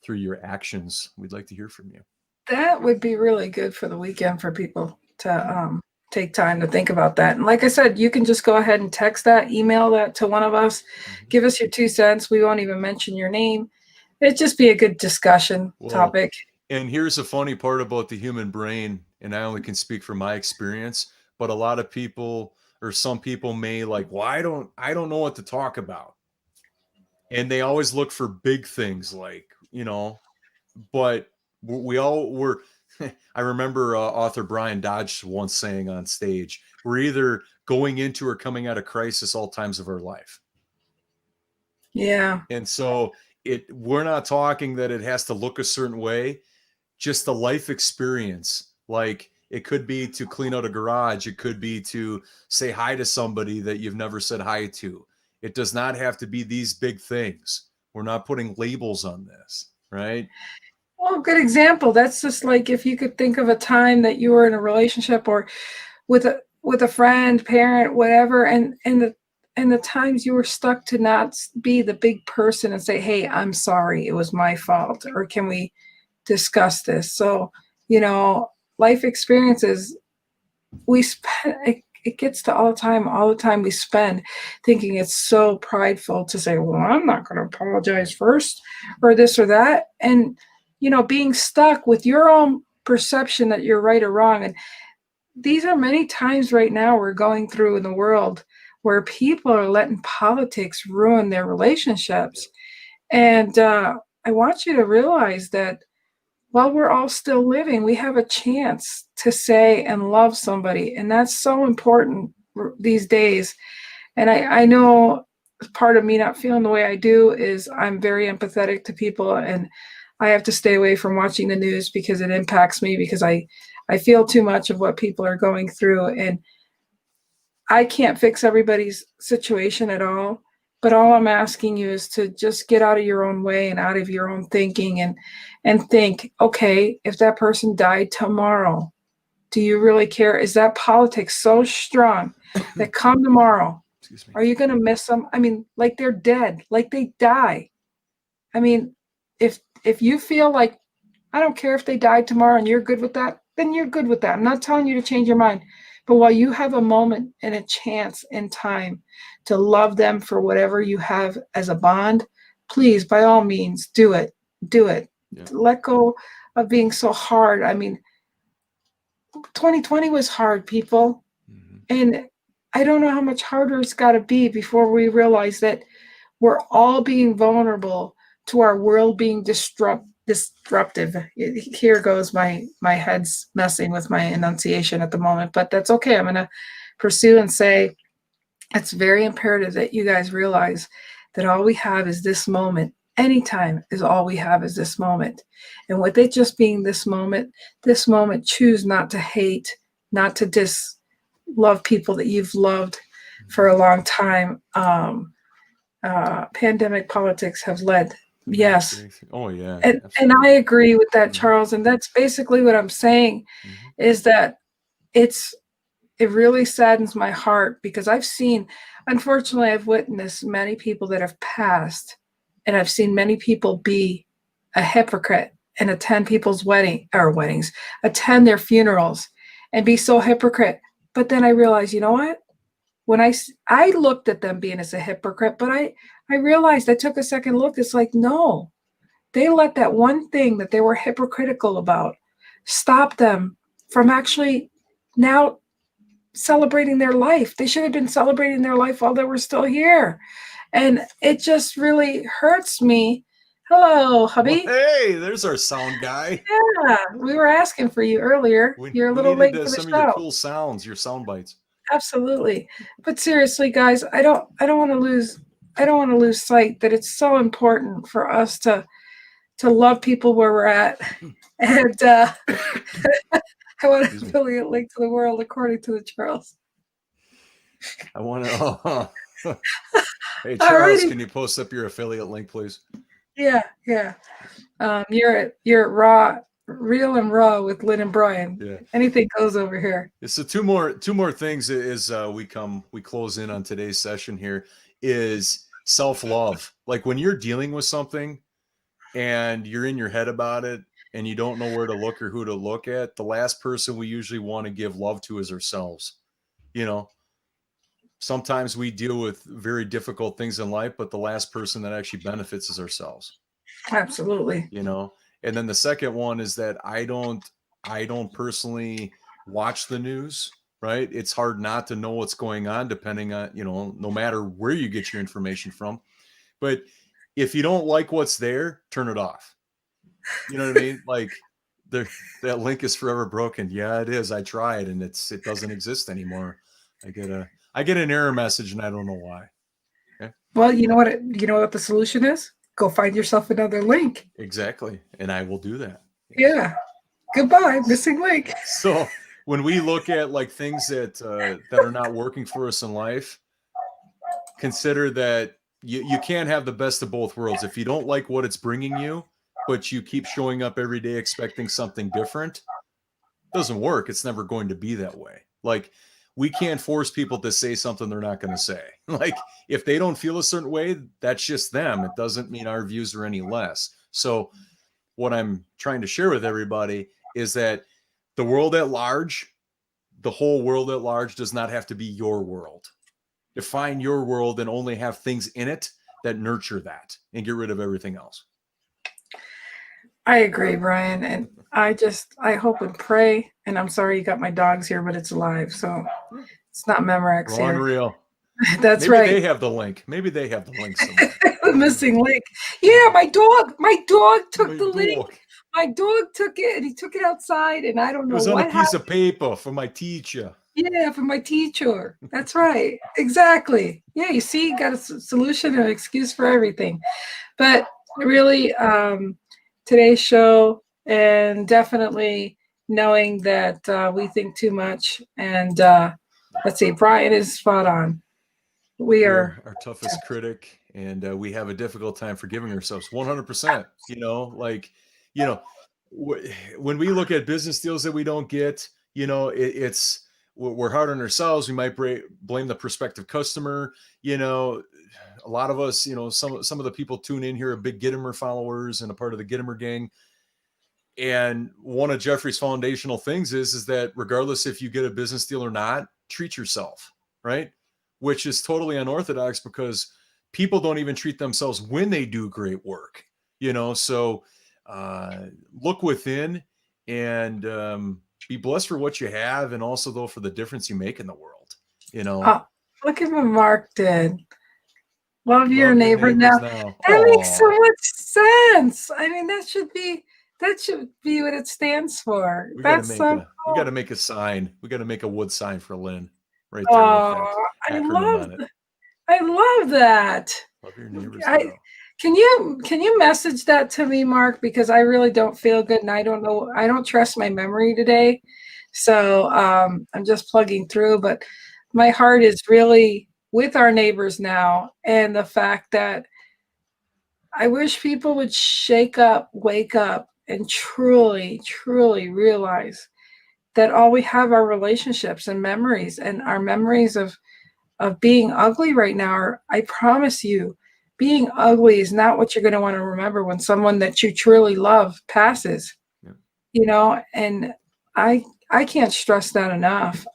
through your actions, we'd like to hear from you. That would be really good for the weekend for people to take time to think about that. And like I said, you can just go ahead and text that, email that to one of us, give us your 2 cents. We won't even mention your name. It'd just be a good discussion topic. And here's the funny part about the human brain, and I only can speak from my experience, but a lot of people or some people may like, well, I don't know what to talk about. And they always look for big things like, but we all were. I remember author Brian Dodge once saying on stage, we're either going into or coming out of crisis all times of our life. Yeah. And so we're not talking that it has to look a certain way, just the life experience. Like it could be to clean out a garage. It could be to say hi to somebody that you've never said hi to. It does not have to be these big things. We're not putting labels on this, right? Well, good example. That's just like if you could think of a time that you were in a relationship or with a friend, parent, whatever, and the times you were stuck to not be the big person and say, "Hey, I'm sorry, it was my fault," or "Can we discuss this?" So, life experiences we spend. It gets to all the time we spend thinking it's so prideful to say, well, I'm not going to apologize first or this or that. And, being stuck with your own perception that you're right or wrong. And these are many times right now we're going through in the world where people are letting politics ruin their relationships. And I want you to realize that while we're all still living, we have a chance to say and love somebody. And that's so important these days. And I know part of me not feeling the way I do is I'm very empathetic to people, and I have to stay away from watching the news because it impacts me because I feel too much of what people are going through. And I can't fix everybody's situation at all. But all I'm asking you is to just get out of your own way and out of your own thinking and think, okay, if that person died tomorrow, do you really care? Is that politics so strong that come tomorrow, are you going to miss them? I mean, like they're dead, like they die. I mean, if you feel like, I don't care if they died tomorrow and you're good with that, then you're good with that. I'm not telling you to change your mind. But while you have a moment and a chance in time to love them for whatever you have as a bond, please, by all means, do it. Do it. Yeah. Let go of being so hard. I mean, 2020 was hard, people. Mm-hmm. And I don't know how much harder it's got to be before we realize that we're all being vulnerable to our world being disruptive. Here goes my head's messing with my enunciation at the moment, but that's okay. I'm going to pursue and say it's very imperative that you guys realize that all we have is this moment. Anytime is all we have is this moment. And with it just being this moment, choose not to hate, not to love people that you've loved for a long time. Pandemic politics have led. Yes. Oh yeah. And I agree with that, Charles. And that's basically what I'm saying is that it really saddens my heart because unfortunately, I've witnessed many people that have passed, and I've seen many people be a hypocrite and attend people's weddings, attend their funerals and be so hypocrite. But then I realized, you know what? when I looked at them being as a hypocrite, but I realized, I took a second look. It's like, no, they let that one thing that they were hypocritical about stop them from actually now celebrating their life. They should have been celebrating their life while they were still here. And it just really hurts me. Hello, Well, hubby. hey, there's our sound guy. Yeah, we were asking for you earlier. You're a little needed late for the some show. of your cool sounds, your sound bites. Absolutely. But seriously, guys, I don't want to lose sight that it's so important for us to love people where we're at. And I want to affiliate link to the world according to the Charles. I want to. Hey, Charles, can you post up your affiliate link, please? Yeah. You're at Raw, Real and Raw with Lynn and Brian. Yeah. Anything goes over here. So two more things as we close in on today's session here is self-love. Like when you're dealing with something and you're in your head about it and you don't know where to look or who to look at, the last person we usually want to give love to is ourselves. Sometimes we deal with very difficult things in life, but the last person that actually benefits is ourselves. Absolutely. And then the second one is that I don't personally watch the news, right? It's hard not to know what's going on depending on, no matter where you get your information from. But if you don't like what's there, turn it off. You know what I mean? Like that link is forever broken. Yeah, it is. I tried and it doesn't exist anymore. I get an error message and I don't know why. Okay? Well, you know what the solution is? Go find yourself another link. Exactly. And I will do that. Yeah. Goodbye, missing link. So when we look at like things that are not working for us in life, consider that you can't have the best of both worlds. If you don't like what it's bringing you, but you keep showing up every day expecting something different, it doesn't work. It's never going to be that way. Like we can't force people to say something they're not going to say. Like if they don't feel a certain way, that's just them. It doesn't mean our views are any less. So what I'm trying to share with everybody is that the world at large, the whole world at large does not have to be your world. Define your world and only have things in it that nurture that and get rid of everything else. I agree, Brian. And I hope and pray, and I'm sorry you got my dogs here, but it's live. So it's not Memorex here. Unreal. That's Maybe right. They have the link. Maybe they have the link somewhere. The missing link. Yeah, my dog took the link. My dog took it and he took it outside and I don't know what happened. It was on a piece of paper for my teacher. Yeah, for my teacher. That's right. Exactly. Yeah, you see, you got a solution and an excuse for everything. But really, today's show, and definitely knowing that we think too much. And let's see, Brian is spot on. We're our toughest critic, and we have a difficult time forgiving ourselves. 100%. When we look at business deals that we don't get, we're hard on ourselves. We might blame the prospective customer. A lot of us, some of the people tune in here are big Gittimer followers and a part of the Gittimer gang. And one of Jeffrey's foundational things is that regardless if you get a business deal or not, treat yourself, right? Which is totally unorthodox because people don't even treat themselves when they do great work, so look within and be blessed for what you have. And also though, for the difference you make in the world, look at what Mark did. Love your neighbor now. That makes so much sense. I mean, that should be what it stands for. We got to make a sign. We got to make a wood sign for Lynn right there. I love that. Love your neighbors. Can you message that to me, Mark? Because I really don't feel good and I don't know. I don't trust my memory today. So I'm just plugging through, but my heart is really with our neighbors now. And the fact that I wish people would shake up, wake up, and truly, truly realize that all we have are relationships and memories, and our memories of being ugly right now are, I promise you, being ugly is not what you're going to want to remember when someone that you truly love passes. Yeah. And I I can't stress that enough.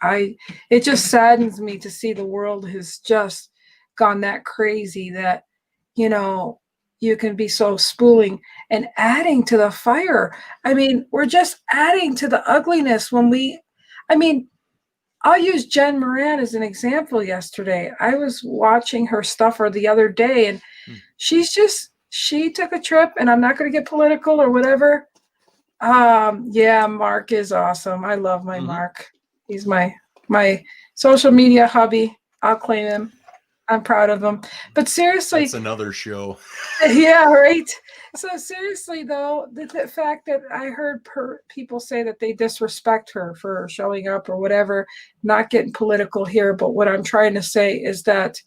It just saddens me to see the world has just gone that crazy that, you know, you can be so spooling and adding to the fire. I mean, we're just adding to the ugliness I mean, I'll use Jen Moran as an example yesterday. I was watching her stuff or the other day, and Hmm. she took a trip, and I'm not going to get political or whatever. Yeah, Mark is awesome. I love my Mark. He's my social media hubby. I'll claim him. I'm proud of him. But seriously, That's another show. yeah, right. So seriously, though, the fact that I heard people say that they disrespect her for showing up or whatever, not getting political here, but what I'm trying to say is that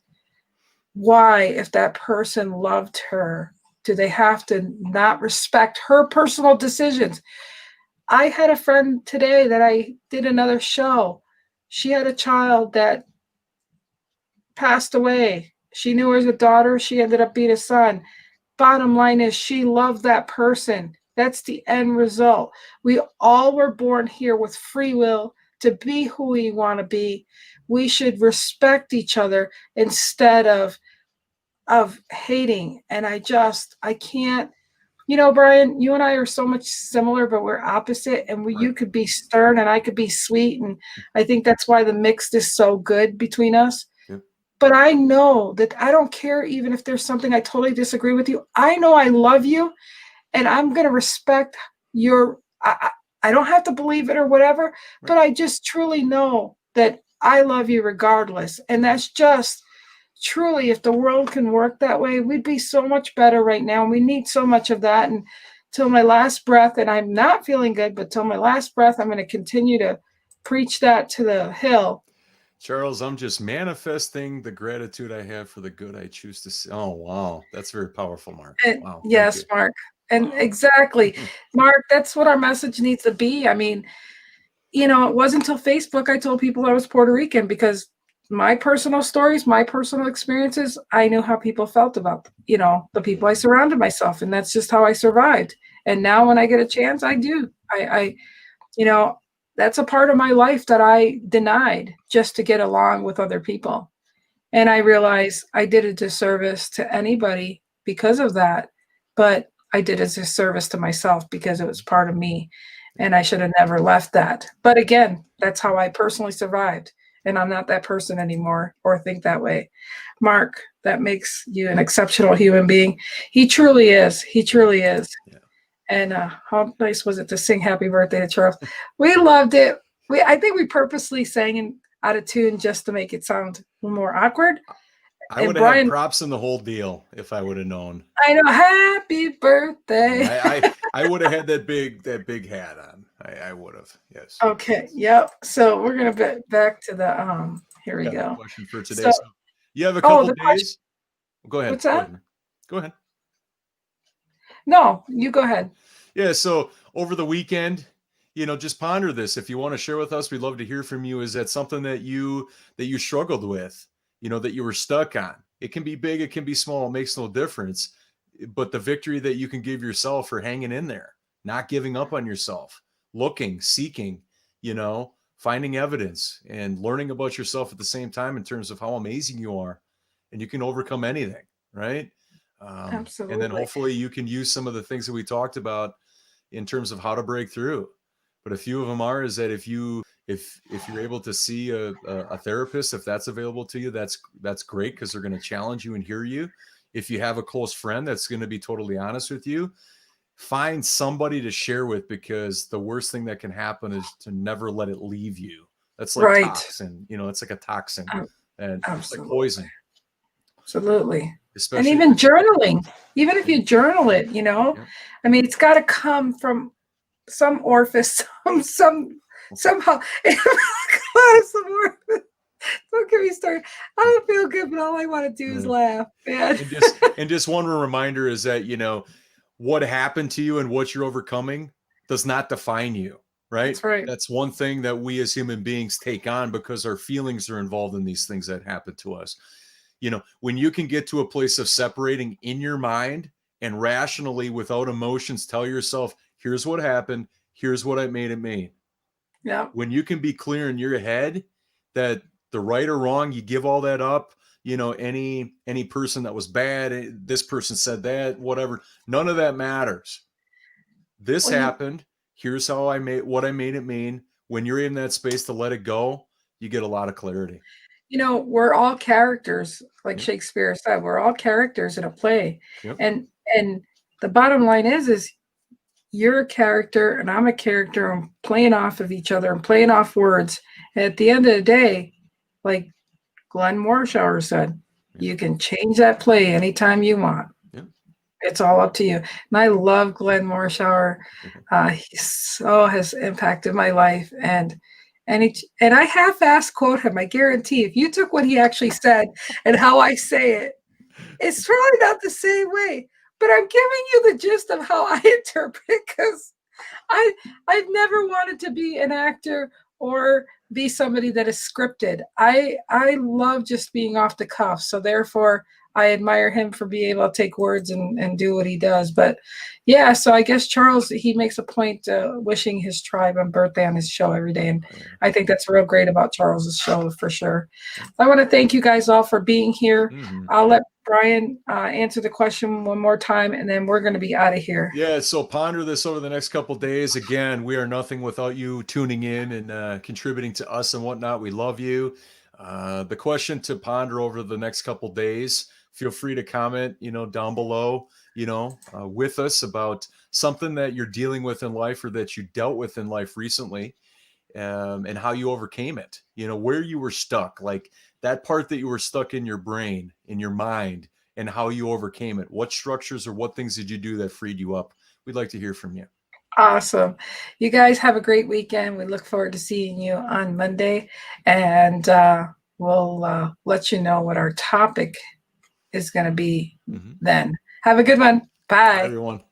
why, if that person loved her, do they have to not respect her personal decisions? I had a friend today that I did another show. She had a child that passed away. She knew her as a daughter. She ended up being a son. Bottom line is she loved that person. That's the end result. We all were born here with free will to be who we want to be. We should respect each other instead of hating. And I can't, Brian, you and I are so much similar, but we're opposite. And you could be stern and I could be sweet. And I think that's why the mix is so good between us. Yep. But I know that I don't care even if there's something I totally disagree with you. I know I love you and I'm going to respect I don't have to believe it or whatever, but I just truly know that I love you regardless. And that's just truly, if the world can work that way, we'd be so much better right now. And we need so much of that. And till my last breath, and I'm not feeling good, but till my last breath, I'm going to continue to preach that to the hill. Charles, I'm just manifesting the gratitude I have for the good I choose to see. Oh, wow. That's very powerful, Mark. Wow. Yes, Mark. And exactly, Mark, that's what our message needs to be. I mean, it wasn't until Facebook I told people I was Puerto Rican because my personal stories, my personal experiences, I knew how people felt about, the people I surrounded myself. And that's just how I survived. And now when I get a chance, I do. That's a part of my life that I denied just to get along with other people. And I realized I did a disservice to anybody because of that. But I did a disservice to myself because it was part of me. And I should have never left that. But again, that's how I personally survived. And I'm not that person anymore or think that way. Mark, that makes you an exceptional human being. He truly is. He truly is. Yeah. And how nice was it to sing happy birthday to Charles? We loved it. I think we purposely sang out of tune just to make it sound more awkward. I would have had props in the whole deal if I would have known. I know. Happy birthday. I would have had that big hat on. I would have. Yes. Okay. Yep. So we're gonna get back to the here we go. Question for today. So you have a couple days. Go ahead. What's that? Go ahead. No, you go ahead. Yeah. So over the weekend, just ponder this. If you want to share with us, we'd love to hear from you. Is that something that you struggled with? That you were stuck on? It can be big, it can be small, it makes no difference. But the victory that you can give yourself for hanging in there, not giving up on yourself, looking, seeking, finding evidence and learning about yourself at the same time in terms of how amazing you are, and you can overcome anything, right? Absolutely. And then hopefully you can use some of the things that we talked about in terms of how to break through. But a few of them is that if you're able to see a therapist, if that's available to you, that's great, because they're going to challenge you and hear you. If you have a close friend that's going to be totally honest with you, find somebody to share with, because the worst thing that can happen is to never let it leave you. That's like toxin, it's like a toxin, and it's like poison. Absolutely. Especially and even journaling, even if you journal it, I mean, it's got to come from some orifice, somehow. Don't get me started. I don't feel good, but all I want to do is laugh. Man. And just one reminder is that, what happened to you and what you're overcoming does not define you, right? That's right. That's one thing that we as human beings take on, because our feelings are involved in these things that happen to us. When you can get to a place of separating in your mind and rationally without emotions, tell yourself, here's what happened, here's what I made it mean. Yeah. When you can be clear in your head that the right or wrong, you give all that up. You know, any person that was bad, this person said that, whatever, none of that matters. This Well, happened. Here's how I made what I made it mean. When you're in that space to let it go, you get a lot of clarity. we're all characters, like Yep. Shakespeare said. We're all characters in a play, Yep. and the bottom line is you're a character and I'm a character. I'm playing off of each other and playing off words. And at the end of the day, like Glenn Morshower said, you can change that play anytime you want. Yep. It's all up to you. And I love Glenn Morshower. He so has impacted my life. And I half-ass quote him. I guarantee if you took what he actually said and how I say it, it's probably not the same way. But I'm giving you the gist of how I interpret it because I've never wanted to be an actor or be somebody that is scripted. I love just being off the cuff. So therefore I admire him for being able to take words and do what he does. But yeah, so I guess Charles, he makes a point wishing his tribe on birthday on his show every day. And I think that's real great about Charles's show for sure. I want to thank you guys all for being here. I'll let Brian answer the question one more time, and then we're going to be out of here. Yeah, so ponder this over the next couple of days. Again, we are nothing without you tuning in and contributing to us and whatnot. We love you. The question to ponder over the next couple of days, feel free to comment, down below, with us about something that you're dealing with in life or that you dealt with in life recently, and how you overcame it, where you were stuck, like that part that you were stuck in your brain, in your mind, and how you overcame it. What structures or what things did you do that freed you up? We'd like to hear from you. Awesome. You guys have a great weekend. We look forward to seeing you on Monday, and we'll let you know what our topic is going to be then. Have a good one. Bye. Bye, everyone.